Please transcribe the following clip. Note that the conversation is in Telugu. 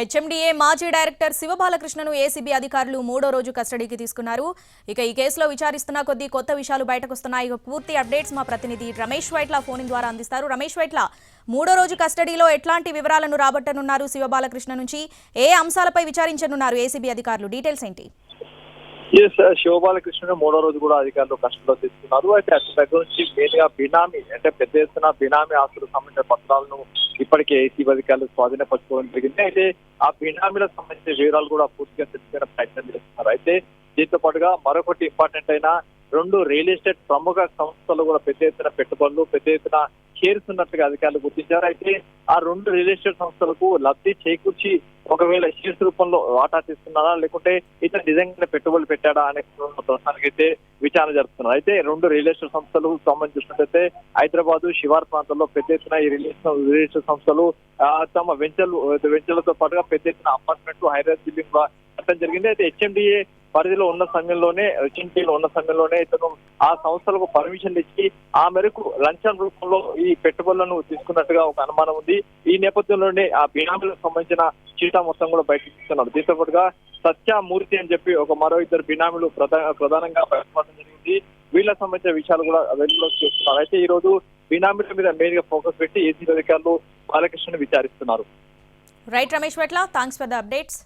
హెచ్ఎండిఏ మాజీ డైరెక్టర్ శివబాలకృష్ణను ఏసీబీ అధికారులు మూడో రోజు కస్టడీకి తీసుకున్నారు. ఈ కేసులో విచారిస్తున్న కొద్దీ కొత్త విషయాలు బయటకొస్తున్నాయి. పూర్తి అప్డేట్స్ మా ప్రతినిధి రమేష్ వైట్ల ఫోన్ ద్వారా అందిస్తారు. రమేష్ వైట్ల, మూడో రోజు కస్టడీలో ఎట్లాంటి వివరాలను రాబట్టనున్నారు? శివబాలకృష్ణ నుంచి ఏ అంశాలపై విచారించనున్నారు ఏసీబీ అధికారులు? డీటెయిల్స్ ఏంటి? శివబాలకృష్ణ మూడో రోజు కూడా అధికారులు కస్టడీలో తీసుకున్నారు. అయితే అతని దగ్గర నుంచి మెయిన్ గా బినామీ అంటే పెద్ద ఎత్తున బినామీ ఆస్తులకు సంబంధించిన పత్రాలను ఇప్పటికే ఏసీబీ అధికారులు స్వాధీనపరచుకోవడం జరిగింది. అయితే ఆ బినామీలకు సంబంధించిన వివరాలు కూడా పూర్తిగా తెలుసుకునే ప్రయత్నం చేస్తున్నారు. అయితే దీంతో పాటుగా మరొకటి ఇంపార్టెంట్ అయిన 2 రియల్ ఎస్టేట్ ప్రముఖ సంస్థలు కూడా పెద్ద ఎత్తున పెట్టుబడులు పెద్ద ఎత్తున షేర్స్ ఉన్నట్టుగా అధికారులు గుర్తించారు. అయితే ఆ 2 రియల్ ఎస్టేట్ సంస్థలకు లబ్ధి చేకూర్చి ఒకవేళ షేర్స్ రూపంలో వాటా తీసుకున్నారా లేకుంటే ఇతను నిజంగానే పెట్టుబడులు పెట్టాడా అనే ప్రస్తుతానికైతే విచారణ జరుపుతున్నారు. అయితే 2 రియల్ ఎస్టేట్ సంస్థలు సంబంధించినట్టయితే హైదరాబాద్ శివారు ప్రాంతంలో పెద్ద ఎత్తున ఈ రియల్ ఎస్టేట్ సంస్థలు తమ వెంచర్లతో పాటుగా పెద్ద ఎత్తున అపార్ట్మెంట్లు హైదరాబాద్ బిల్డింగ్ కట్టడం జరిగింది. అయితే హెచ్ఎండిఏ పరిధిలో ఉన్న సమయంలోనే ఇతను ఆ సంస్థలకు పర్మిషన్ ఇచ్చి ఆ మేరకు లంచం రూపంలో ఈ పెట్టుబడులను తీసుకున్నట్టుగా ఒక అనుమానం ఉంది. ఈ నేపథ్యంలోనే ఆ బినామీలకు సంబంధించిన చీటా మొత్తం కూడా బయటకు తీస్తున్నారు. దీంతో పాటుగా సత్యమూర్తి అని చెప్పి మరో 2 బినామీలు ప్రధానంగా బయటపడడం జరిగింది. వీళ్ళకి సంబంధించిన విషయాలు కూడా వెలుగులోకి చేస్తున్నారు. అయితే ఈ రోజు బినామీల మీద మెయిన్ గా ఫోకస్ పెట్టి ఏసీబీ అధికారులు బాలకృష్ణను విచారిస్తున్నారు. Right Ramesh Vaitla, thanks for the updates.